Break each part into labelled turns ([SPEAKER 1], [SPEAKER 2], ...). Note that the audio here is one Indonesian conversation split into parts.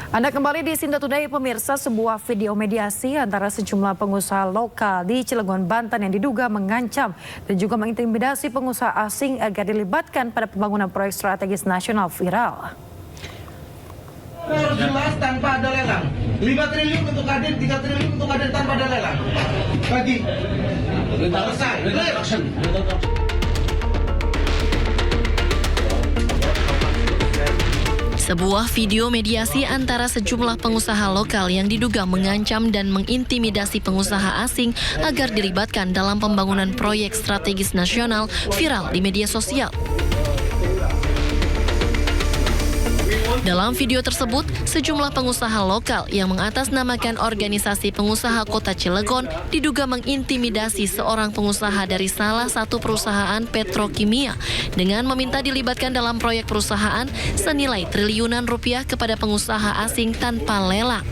[SPEAKER 1] Anda kembali di Sinta Today, pemirsa. Sebuah video mediasi antara sejumlah pengusaha lokal di Cilegon, Banten yang diduga mengancam dan juga mengintimidasi pengusaha asing agar dilibatkan pada pembangunan proyek strategis nasional viral.
[SPEAKER 2] Harus jelas tanpa ada lelang. 5 triliun untuk hadir, 3 triliun untuk hadir tanpa ada lelang. Bagi. Selesai.
[SPEAKER 3] Sebuah video mediasi antara sejumlah pengusaha lokal yang diduga mengancam dan mengintimidasi pengusaha asing agar dilibatkan dalam pembangunan proyek strategis nasional viral di media sosial. Dalam video tersebut, sejumlah pengusaha lokal yang mengatasnamakan organisasi pengusaha kota Cilegon diduga mengintimidasi seorang pengusaha dari salah satu perusahaan petrokimia dengan meminta dilibatkan dalam proyek perusahaan senilai triliunan rupiah kepada pengusaha asing tanpa lelang.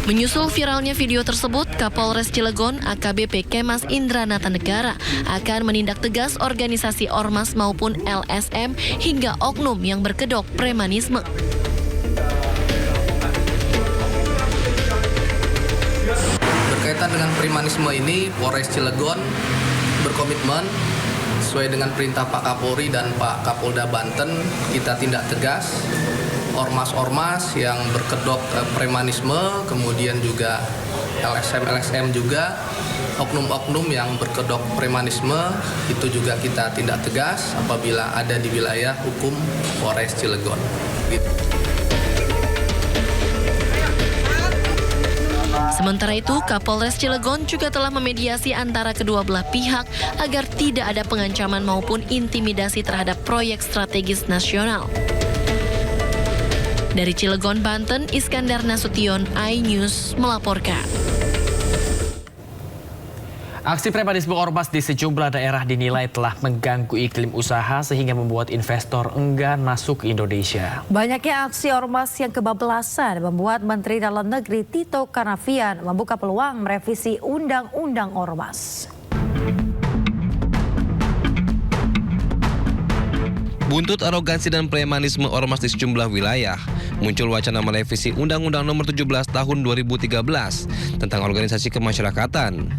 [SPEAKER 3] Menyusul viralnya video tersebut, Kapolres Cilegon AKBP Kemas Indranata Negara akan menindak tegas organisasi ormas maupun LSM hingga oknum yang berkedok premanisme.
[SPEAKER 4] Berkaitan dengan premanisme ini, Polres Cilegon berkomitmen sesuai dengan perintah Pak Kapolri dan Pak Kapolda Banten, kita tindak tegas ormas-ormas yang berkedok premanisme, kemudian juga LSM juga, oknum-oknum yang berkedok premanisme, itu juga kita tindak tegas apabila ada di wilayah hukum Polres Cilegon.
[SPEAKER 3] Sementara itu, Kapolres Cilegon juga telah memediasi antara kedua belah pihak agar tidak ada pengancaman maupun intimidasi terhadap proyek strategis nasional. Dari Cilegon, Banten, Iskandar Nasution, iNews melaporkan.
[SPEAKER 5] Aksi premanisme ormas di sejumlah daerah dinilai telah mengganggu iklim usaha sehingga membuat investor enggan masuk ke Indonesia.
[SPEAKER 1] Banyaknya aksi ormas yang kebablasan membuat Menteri Dalam Negeri Tito Karnavian membuka peluang merevisi Undang-Undang Ormas.
[SPEAKER 6] Buntut arogansi dan premanisme ormas di sejumlah wilayah, muncul wacana merevisi Undang-Undang Nomor 17 Tahun 2013 tentang organisasi kemasyarakatan.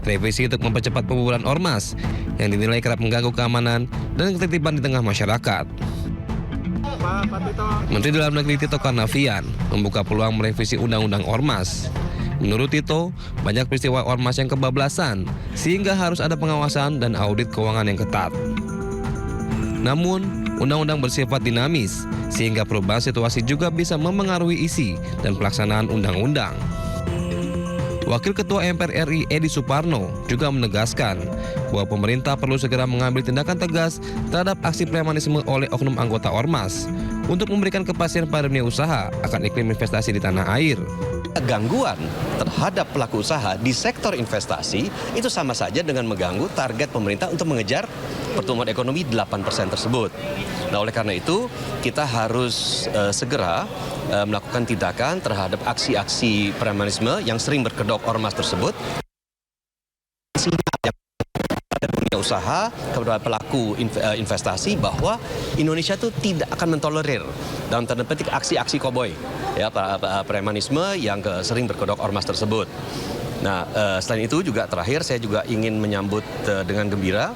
[SPEAKER 6] Revisi untuk mempercepat pembubaran ormas yang dinilai kerap mengganggu keamanan dan ketertiban di tengah masyarakat. Menteri Dalam Negeri Tito Karnavian membuka peluang merevisi Undang-Undang Ormas. Menurut Tito, banyak peristiwa ormas yang kebablasan sehingga harus ada pengawasan dan audit keuangan yang ketat. Namun, undang-undang bersifat dinamis, sehingga perubahan situasi juga bisa memengaruhi isi dan pelaksanaan undang-undang. Wakil Ketua MPR RI Edi Suparno juga menegaskan bahwa pemerintah perlu segera mengambil tindakan tegas terhadap aksi premanisme oleh oknum anggota ormas untuk memberikan kepastian pada dunia usaha akan iklim investasi di tanah air.
[SPEAKER 7] Gangguan terhadap pelaku usaha di sektor investasi itu sama saja dengan mengganggu target pemerintah untuk mengejar pertumbuhan ekonomi 8% tersebut. Nah, oleh karena itu kita harus segera melakukan tindakan terhadap aksi-aksi premanisme yang sering berkedok ormas tersebut. Dunia usaha kepada pelaku investasi bahwa Indonesia itu tidak akan mentolerir dalam tanda petik aksi-aksi koboi, ya, premanisme yang sering berkedok ormas tersebut. Nah, selain itu juga terakhir saya juga ingin menyambut dengan gembira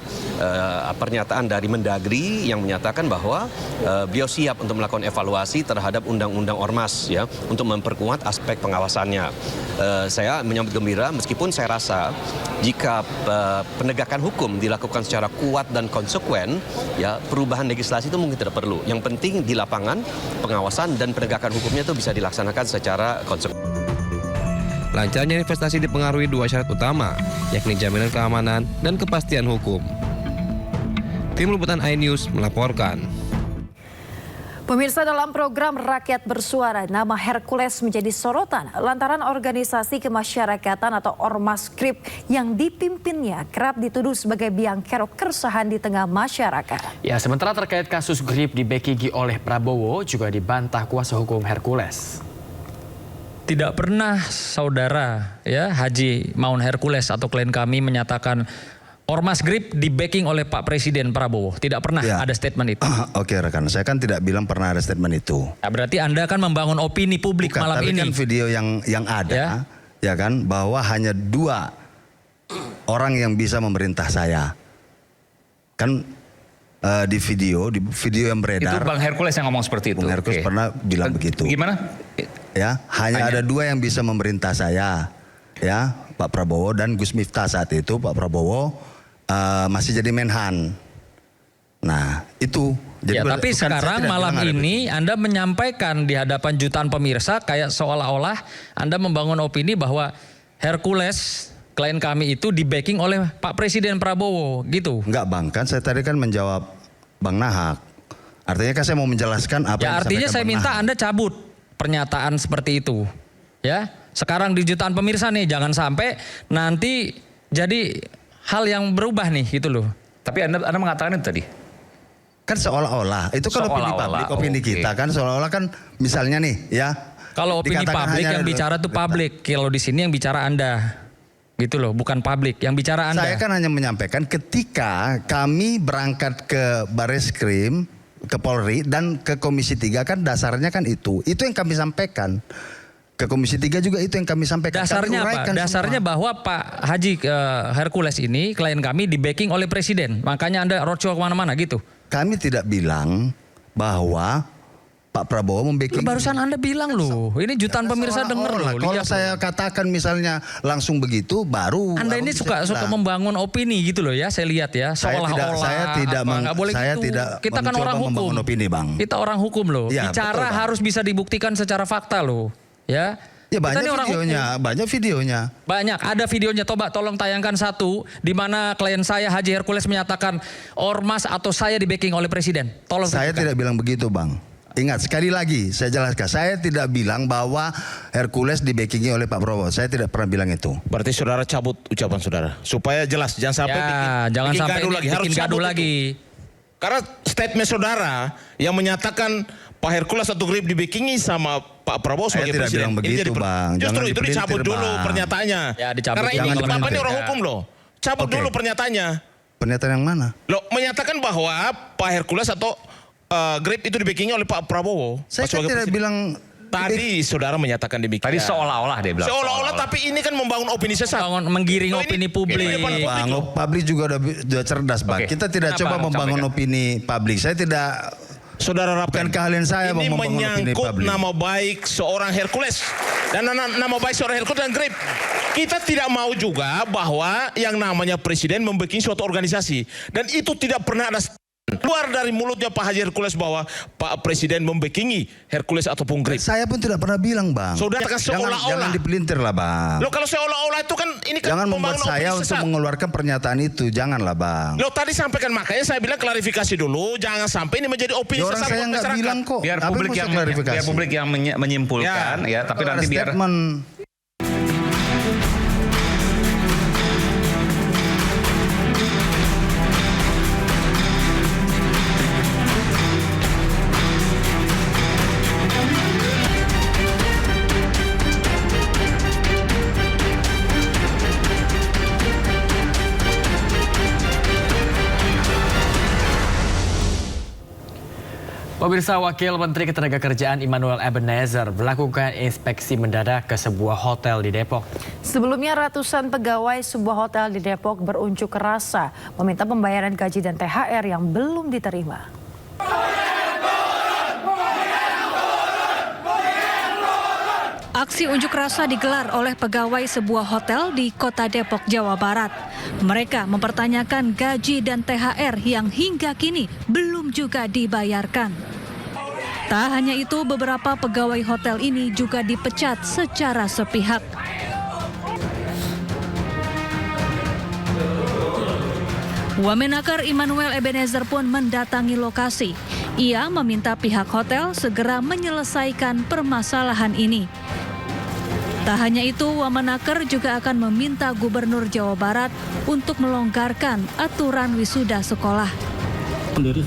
[SPEAKER 7] pernyataan dari Mendagri yang menyatakan bahwa beliau siap untuk melakukan evaluasi terhadap undang-undang ormas, ya, untuk memperkuat aspek pengawasannya. Saya menyambut gembira meskipun saya rasa jika penegakan hukum dilakukan secara kuat dan konsekuen, ya, perubahan legislasi itu mungkin tidak perlu. Yang penting di lapangan pengawasan dan penegakan hukumnya itu bisa dilaksanakan secara konsekuen.
[SPEAKER 6] Lancarnya investasi dipengaruhi dua syarat utama, yakni jaminan keamanan dan kepastian hukum. Tim Liputan iNews melaporkan.
[SPEAKER 1] Pemirsa, dalam program Rakyat Bersuara, nama Hercules menjadi sorotan lantaran organisasi kemasyarakatan atau Ormas Krip yang dipimpinnya kerap dituduh sebagai biang kerok keresahan di tengah masyarakat.
[SPEAKER 5] Ya, sementara terkait kasus Grip dibekigi oleh Prabowo juga dibantah kuasa hukum Hercules.
[SPEAKER 8] Tidak pernah saudara, ya, Haji Maun Hercules atau klien kami menyatakan Ormas Grip di backing oleh Pak Presiden Prabowo. Tidak pernah
[SPEAKER 9] Ya.
[SPEAKER 8] ada statement itu.
[SPEAKER 9] Oke rekan, saya kan tidak bilang pernah ada statement itu.
[SPEAKER 8] Ya, berarti Anda kan membangun opini publik
[SPEAKER 9] Bukan,
[SPEAKER 8] malam
[SPEAKER 9] tapi
[SPEAKER 8] ini.
[SPEAKER 9] kan video yang ada, ya kan, bahwa hanya 2 orang yang bisa memerintah saya. Kan di video yang beredar.
[SPEAKER 10] Itu Bang Hercules yang ngomong seperti itu.
[SPEAKER 9] Bung Hercules
[SPEAKER 10] Oke.
[SPEAKER 9] pernah bilang begitu.
[SPEAKER 10] Gimana?
[SPEAKER 9] Ya, hanya ada 2 yang bisa memerintah saya, ya, Pak Prabowo dan Gus Miftah saat itu. Pak Prabowo masih jadi Menhan. Nah, itu.
[SPEAKER 8] Ya, tapi sekarang malam ini Anda menyampaikan di hadapan jutaan pemirsa kayak seolah-olah Anda membangun opini bahwa Hercules klien kami itu di backing oleh Pak Presiden Prabowo gitu.
[SPEAKER 9] Enggak Bang, kan saya tadi kan menjawab Bang Nahak. Artinya kan saya mau menjelaskan apa
[SPEAKER 8] Ya,
[SPEAKER 9] yang
[SPEAKER 8] artinya
[SPEAKER 9] disampaikan
[SPEAKER 8] saya
[SPEAKER 9] Bang
[SPEAKER 8] minta
[SPEAKER 9] Nahak.
[SPEAKER 8] Anda cabut pernyataan seperti itu. Ya, sekarang di jutaan pemirsa nih, jangan sampai nanti jadi hal yang berubah nih gitu loh.
[SPEAKER 10] Tapi Anda mengatakan itu tadi.
[SPEAKER 9] Kan seolah-olah, itu kan opini
[SPEAKER 10] Seolah-olah,
[SPEAKER 9] publik, opini
[SPEAKER 10] oke.
[SPEAKER 9] kita kan seolah-olah kan misalnya nih ya.
[SPEAKER 8] Kalau opini
[SPEAKER 9] dikatakan
[SPEAKER 8] publik
[SPEAKER 9] hanya
[SPEAKER 8] yang
[SPEAKER 9] ada
[SPEAKER 8] bicara tuh publik, kalau di sini yang bicara Anda. Gitu loh, bukan publik, yang bicara Anda.
[SPEAKER 9] Saya kan hanya menyampaikan ketika kami berangkat ke Bareskrim, ke Polri dan ke Komisi 3 kan dasarnya kan itu. Itu yang kami sampaikan. Ke Komisi 3 juga itu yang kami sampaikan.
[SPEAKER 8] Dasarnya
[SPEAKER 9] Kami
[SPEAKER 8] apa?
[SPEAKER 9] uraikan
[SPEAKER 8] Dasarnya
[SPEAKER 9] semua.
[SPEAKER 8] bahwa Pak Haji Hercules ini, klien kami di backing oleh Presiden. Makanya Anda roadshow kemana-mana gitu.
[SPEAKER 9] Kami tidak bilang bahwa Pak Prabowo membacking.
[SPEAKER 8] Barusan Anda bilang loh, ini jutaan pemirsa denger loh.
[SPEAKER 9] Kalau
[SPEAKER 8] lihat
[SPEAKER 9] saya katakan misalnya langsung begitu, baru.
[SPEAKER 8] Anda ini suka membangun opini gitu loh ya, saya lihat ya, seolah-olah.
[SPEAKER 9] Saya tidak
[SPEAKER 8] nggak boleh
[SPEAKER 9] saya
[SPEAKER 8] gitu.
[SPEAKER 9] tidak
[SPEAKER 8] Kita kan
[SPEAKER 9] mencoba
[SPEAKER 8] orang hukum.
[SPEAKER 9] membangun opini, Bang.
[SPEAKER 8] Kita orang hukum loh.
[SPEAKER 9] Ya,
[SPEAKER 8] Bicara
[SPEAKER 9] betul, Bang.
[SPEAKER 8] harus bisa dibuktikan secara fakta loh, ya.
[SPEAKER 9] Ya
[SPEAKER 8] Kita
[SPEAKER 9] banyak
[SPEAKER 8] ini orang
[SPEAKER 9] videonya,
[SPEAKER 8] hukum.
[SPEAKER 9] banyak videonya.
[SPEAKER 8] Banyak, ada videonya. Coba tolong tayangkan satu di mana klien saya Haji Hercules menyatakan ormas atau saya di backing oleh Presiden. Tolong.
[SPEAKER 9] Saya
[SPEAKER 8] tunjukkan.
[SPEAKER 9] tidak bilang begitu, Bang. Ingat sekali lagi saya jelaskan, saya tidak bilang bahwa Hercules di backingi oleh Pak Prabowo. Saya tidak pernah bilang itu.
[SPEAKER 11] Berarti saudara cabut ucapan saudara supaya jelas, jangan sampai
[SPEAKER 8] jangan
[SPEAKER 11] bikin
[SPEAKER 8] sampai
[SPEAKER 11] gaduh lagi. Harus
[SPEAKER 8] bikin gaduh
[SPEAKER 11] cabut
[SPEAKER 8] lagi.
[SPEAKER 11] itu. Karena statement saudara yang menyatakan Pak Hercules atau Grip di backingi sama Pak Prabowo
[SPEAKER 9] Saya
[SPEAKER 11] sebagai
[SPEAKER 9] tidak
[SPEAKER 11] presiden.
[SPEAKER 9] bilang
[SPEAKER 11] Ini
[SPEAKER 9] begitu,
[SPEAKER 11] jadi
[SPEAKER 9] Bang.
[SPEAKER 11] Justru
[SPEAKER 9] Jangan
[SPEAKER 11] itu
[SPEAKER 9] dipelintir,
[SPEAKER 11] dicabut dulu
[SPEAKER 9] Bang.
[SPEAKER 11] pernyataannya.
[SPEAKER 8] Ya, dicabut
[SPEAKER 11] Karena
[SPEAKER 8] dulu
[SPEAKER 11] ini
[SPEAKER 8] kalau
[SPEAKER 11] Bapak
[SPEAKER 8] begitu.
[SPEAKER 11] ini orang
[SPEAKER 8] Ya.
[SPEAKER 11] hukum loh. Cabut
[SPEAKER 9] Oke.
[SPEAKER 11] dulu pernyataannya.
[SPEAKER 9] Pernyataan yang mana?
[SPEAKER 11] Loh, menyatakan bahwa Pak Hercules atau Grip itu di backingi oleh Pak Prabowo.
[SPEAKER 9] Saya kan
[SPEAKER 11] sebagai
[SPEAKER 9] tidak
[SPEAKER 11] presiden.
[SPEAKER 9] bilang
[SPEAKER 11] Tadi saudara menyatakan demikian.
[SPEAKER 10] Tadi seolah-olah dia bilang.
[SPEAKER 11] Seolah-olah, tapi ini kan membangun opini sesat.
[SPEAKER 8] Menggiring
[SPEAKER 11] Loh, ini-
[SPEAKER 8] opini publik.
[SPEAKER 11] ini depan publik
[SPEAKER 9] Bang,
[SPEAKER 11] loh.
[SPEAKER 9] publik juga udah cerdas, Bang.
[SPEAKER 10] Oke.
[SPEAKER 9] Kita tidak
[SPEAKER 8] Kenapa?
[SPEAKER 9] coba membangun
[SPEAKER 10] Sampaikan.
[SPEAKER 9] opini publik. Saya tidak.
[SPEAKER 11] Saudara
[SPEAKER 9] Bukan
[SPEAKER 11] Rapen,
[SPEAKER 9] keahlian saya
[SPEAKER 11] ini
[SPEAKER 9] membangun opini
[SPEAKER 11] menyangkut
[SPEAKER 9] publik.
[SPEAKER 11] nama baik seorang Hercules dan nama baik seorang Hercules dan Grip. Kita tidak mau juga bahwa yang namanya presiden membikin suatu organisasi dan itu tidak pernah ada keluar dari mulutnya Pak Haji Hercules bahwa Pak Presiden membackingi Hercules ataupun Grip.
[SPEAKER 9] Saya pun tidak pernah bilang, Bang.
[SPEAKER 11] Saudara kan
[SPEAKER 9] Jangan
[SPEAKER 11] seolah-olah.
[SPEAKER 9] dipelintir lah, Bang.
[SPEAKER 11] Loh, kalau seolah-olah itu kan ini kan
[SPEAKER 9] Jangan membuat
[SPEAKER 11] pembangunan
[SPEAKER 9] saya
[SPEAKER 11] opini
[SPEAKER 9] untuk
[SPEAKER 11] sesat.
[SPEAKER 9] mengeluarkan pernyataan itu. Janganlah, Bang.
[SPEAKER 11] Loh, tadi sampaikan, makanya saya bilang klarifikasi dulu, jangan sampai ini menjadi opini
[SPEAKER 9] Ya, orang
[SPEAKER 11] sesat
[SPEAKER 9] saya
[SPEAKER 11] buat
[SPEAKER 9] nggak
[SPEAKER 11] masyarakat.
[SPEAKER 9] bilang kok.
[SPEAKER 10] Biar
[SPEAKER 9] Apa
[SPEAKER 10] publik
[SPEAKER 9] maksud
[SPEAKER 10] yang
[SPEAKER 9] klarifikasi?
[SPEAKER 10] biar publik yang menyimpulkan ya, tapi
[SPEAKER 9] Kalau
[SPEAKER 10] nanti
[SPEAKER 9] ada
[SPEAKER 10] biar
[SPEAKER 9] statement.
[SPEAKER 5] Pemirsa, Wakil Menteri Ketenagakerjaan Immanuel Ebenezer melakukan inspeksi mendadak ke sebuah hotel di Depok.
[SPEAKER 1] Sebelumnya ratusan pegawai sebuah hotel di Depok berunjuk rasa meminta pembayaran gaji dan THR yang belum diterima.
[SPEAKER 12] Aksi unjuk rasa digelar oleh pegawai sebuah hotel di Kota Depok, Jawa Barat. Mereka mempertanyakan gaji dan THR yang hingga kini belum juga dibayarkan. Tak hanya itu, beberapa pegawai hotel ini juga dipecat secara sepihak. Wamenakar Immanuel Ebenezer pun mendatangi lokasi. Ia meminta pihak hotel segera menyelesaikan permasalahan ini. Tak hanya itu, Wamenakar juga akan meminta Gubernur Jawa Barat untuk melonggarkan aturan wisuda sekolah.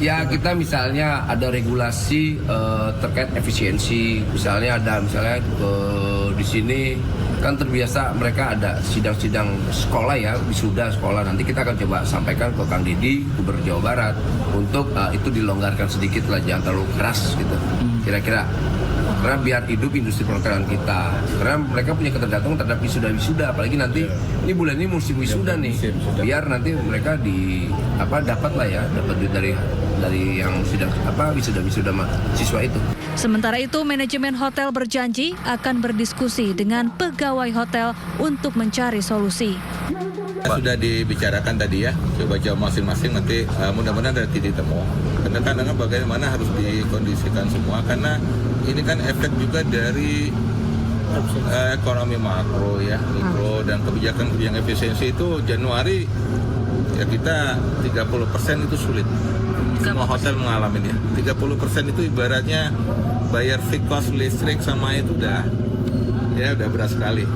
[SPEAKER 13] Ya, kita misalnya ada regulasi terkait efisiensi. Misalnya di sini kan terbiasa mereka ada sidang-sidang sekolah ya, wisuda sekolah. Nanti kita akan coba sampaikan ke Kang Didi, Gubernur Jawa Barat, untuk itu dilonggarkan sedikit lah, jangan terlalu keras gitu. Kira-kira karena biar hidup industri perhotelan kita, karena mereka punya ketergantungan terhadap wisuda-wisuda, apalagi nanti ini bulan ini musim wisuda nih, biar nanti mereka dapat lah ya, dapat duit dari yang sudah wisuda siswa itu.
[SPEAKER 12] Sementara itu, manajemen hotel berjanji akan berdiskusi dengan pegawai hotel untuk mencari solusi.
[SPEAKER 14] Sudah dibicarakan tadi ya, coba masing-masing nanti mudah-mudahan ada titik temu. Karena kadang-kadang bagaimana harus dikondisikan semua, karena ini kan efek juga dari ekonomi makro ya, mikro, dan kebijakan yang efisiensi itu Januari ya kita 30% itu sulit. Semua hotel mengalami ya. 30% itu ibaratnya bayar fixed cost listrik sama itu udah berat sekali.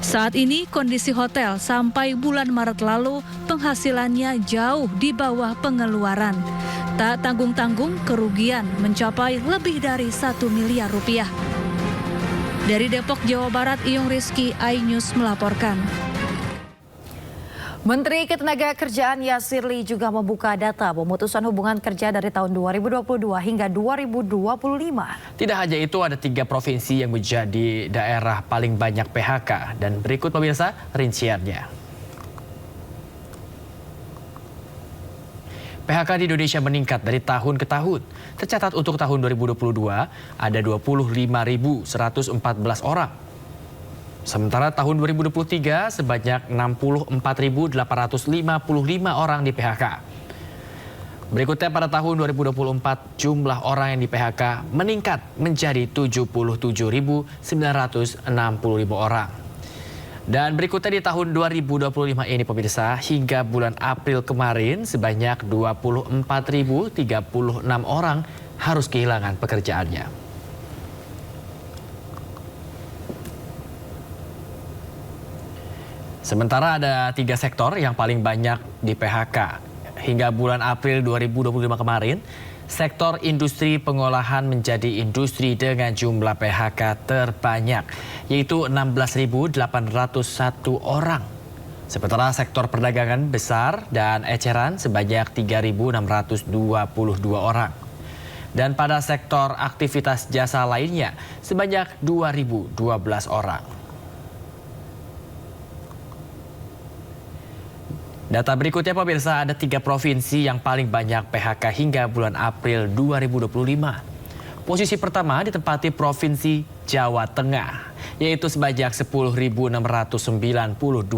[SPEAKER 12] Saat ini kondisi hotel sampai bulan Maret lalu penghasilannya jauh di bawah pengeluaran. Tak tanggung-tanggung kerugian mencapai lebih dari 1 miliar rupiah. Dari Depok, Jawa Barat, Iyung Rizky, iNews melaporkan.
[SPEAKER 1] Menteri Ketenagakerjaan Yasirli juga membuka data pemutusan hubungan kerja dari tahun 2022 hingga 2025.
[SPEAKER 5] Tidak hanya itu, ada 3 provinsi yang menjadi daerah paling banyak PHK. Dan berikut pemirsa rinciannya. PHK di Indonesia meningkat dari tahun ke tahun. Tercatat untuk tahun 2022 ada 25.114 orang. Sementara tahun 2023 sebanyak 64.855 orang di PHK. Berikutnya pada tahun 2024 jumlah orang yang di PHK meningkat menjadi 77.965 orang. Dan berikutnya di tahun 2025 ini pemirsa, hingga bulan April kemarin sebanyak 24.036 orang harus kehilangan pekerjaannya. Sementara ada 3 sektor yang paling banyak di PHK. Hingga bulan April 2025 kemarin, sektor industri pengolahan menjadi industri dengan jumlah PHK terbanyak, yaitu 16.801 orang. Sementara sektor perdagangan besar dan eceran sebanyak 3.622 orang. Dan pada sektor aktivitas jasa lainnya sebanyak 2.012 orang. Data berikutnya pemirsa, ada 3 provinsi yang paling banyak PHK hingga bulan April 2025. Posisi pertama ditempati Provinsi Jawa Tengah, yaitu sebanyak 10.692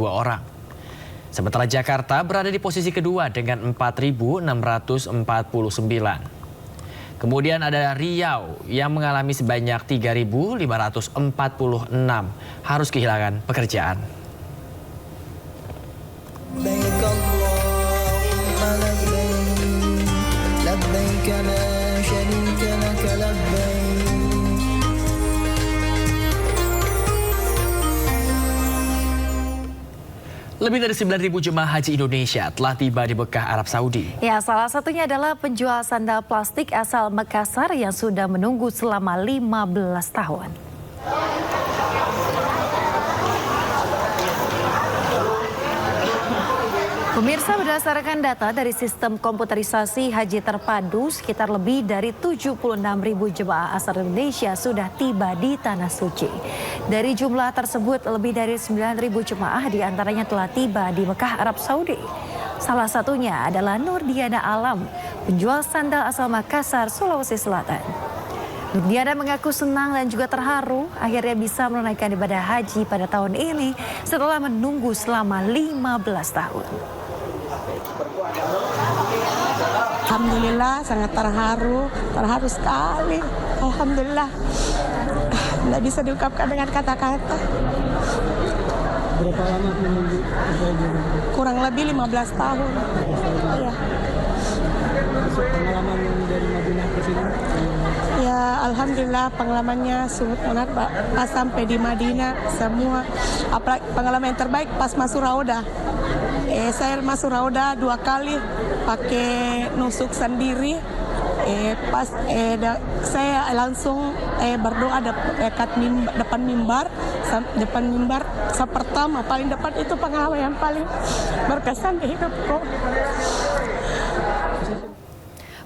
[SPEAKER 5] orang. Sementara Jakarta berada di posisi kedua dengan 4.649. Kemudian ada Riau yang mengalami sebanyak 3.546 harus kehilangan pekerjaan. Lebih dari 9.000 jemaah haji Indonesia telah tiba di Mekah, Arab Saudi.
[SPEAKER 1] Ya, salah satunya adalah penjual sandal plastik asal Makassar yang sudah menunggu selama 15 tahun. Pemirsa, berdasarkan data dari sistem komputerisasi haji terpadu, sekitar lebih dari 76.000 jemaah asal Indonesia sudah tiba di Tanah Suci. Dari jumlah tersebut, lebih dari 9.000 jemaah diantaranya telah tiba di Mekah, Arab Saudi. Salah satunya adalah Nurdiana Alam, penjual sandal asal Makassar, Sulawesi Selatan. Nurdiana mengaku senang dan juga terharu akhirnya bisa menunaikan ibadah haji pada tahun ini setelah menunggu selama 15 tahun.
[SPEAKER 15] Alhamdulillah, sangat terharu sekali. Alhamdulillah, tidak bisa diungkapkan dengan kata-kata.
[SPEAKER 16] Berapa lama menunggu?
[SPEAKER 15] Kurang lebih 15 tahun. Ya.
[SPEAKER 16] Pengalaman dari Madinah ke sini?
[SPEAKER 15] Ya, alhamdulillah pengalamannya sungguh menarik, Pak. Pas sampai di Madinah semua, apalagi pengalaman yang terbaik pas masuk Raudah. Saya masuk Raudah 2 kali pakai nusuk sendiri. saya langsung berdoa depan mimbar pertama paling depan. Itu pengalaman yang paling berkesan di hidupku.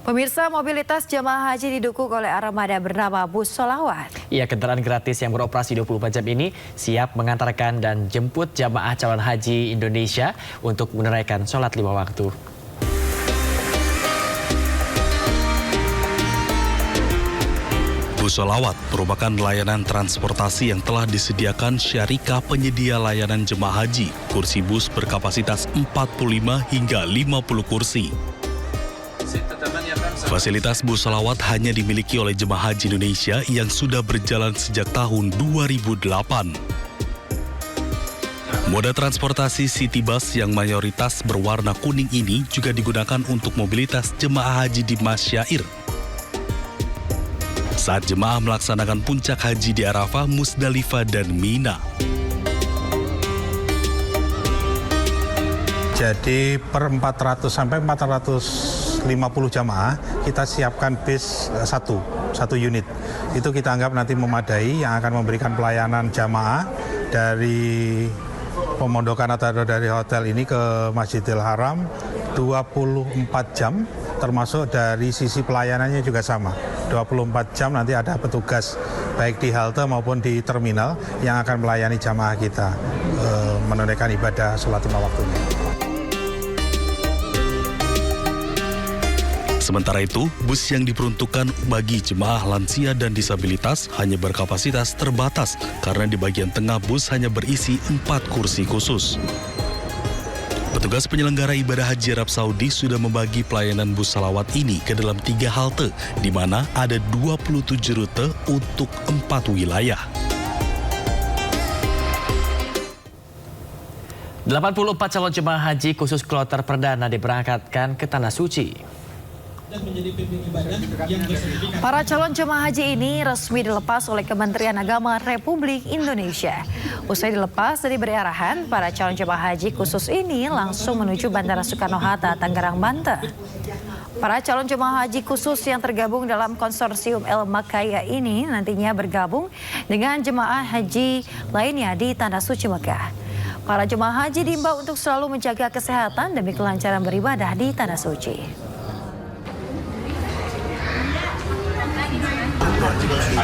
[SPEAKER 1] Pemirsa, mobilitas jemaah haji didukung oleh armada bernama Bus Sholawat.
[SPEAKER 5] Iya, kendaraan gratis yang beroperasi 24 jam ini siap mengantarkan dan jemput jamaah calon haji Indonesia untuk menunaikan sholat 5 waktu.
[SPEAKER 17] Bus Sholawat merupakan layanan transportasi yang telah disediakan syarikah penyedia layanan jemaah haji. Kursi bus berkapasitas 45 hingga 50 kursi. Fasilitas Bus Sholawat hanya dimiliki oleh jemaah haji Indonesia yang sudah berjalan sejak tahun 2008. Moda transportasi City Bus yang mayoritas berwarna kuning ini juga digunakan untuk mobilitas jemaah haji di Masyair. Saat jemaah melaksanakan puncak haji di Arafah, Musdalifah, dan Mina.
[SPEAKER 18] Jadi per 400 sampai 450 jamaah kita siapkan bis satu unit. Itu kita anggap nanti memadai yang akan memberikan pelayanan jamaah dari pemondokan atau dari hotel ini ke Masjidil Haram 24 jam, termasuk dari sisi pelayanannya juga sama. 24 jam nanti ada petugas baik di halte maupun di terminal yang akan melayani jamaah kita menunaikan ibadah sholat 5 waktunya.
[SPEAKER 17] Sementara itu, bus yang diperuntukkan bagi jemaah lansia dan disabilitas hanya berkapasitas terbatas karena di bagian tengah bus hanya berisi 4 kursi khusus. Petugas penyelenggara ibadah haji Arab Saudi sudah membagi pelayanan Bus Sholawat ini ke dalam 3 halte, di mana ada 27 rute untuk 4 wilayah.
[SPEAKER 5] 84 calon jemaah haji khusus kloter perdana diberangkatkan ke Tanah Suci.
[SPEAKER 1] Para calon jemaah haji ini resmi dilepas oleh Kementerian Agama Republik Indonesia. Usai dilepas dan diberi arahan, para calon jemaah haji khusus ini langsung menuju Bandara Soekarno-Hatta, Tangerang, Banten. Para calon jemaah haji khusus yang tergabung dalam konsorsium El Makaya ini nantinya bergabung dengan jemaah haji lainnya di Tanah Suci Mekah. Para jemaah haji diimbau untuk selalu menjaga kesehatan demi kelancaran beribadah di Tanah Suci.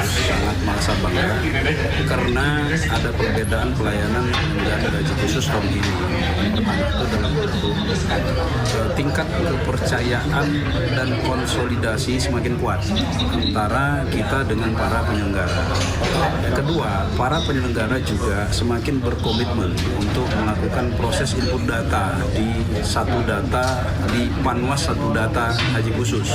[SPEAKER 19] Sangat merasa bangga karena ada perbedaan pelayanan penyelenggara haji khusus tahun ini. Itu dalam bentuk tingkat kepercayaan dan konsolidasi semakin kuat antara kita dengan para penyelenggara. Yang kedua, para penyelenggara juga semakin berkomitmen untuk melakukan proses input data di Panwas Satu Data Haji Khusus.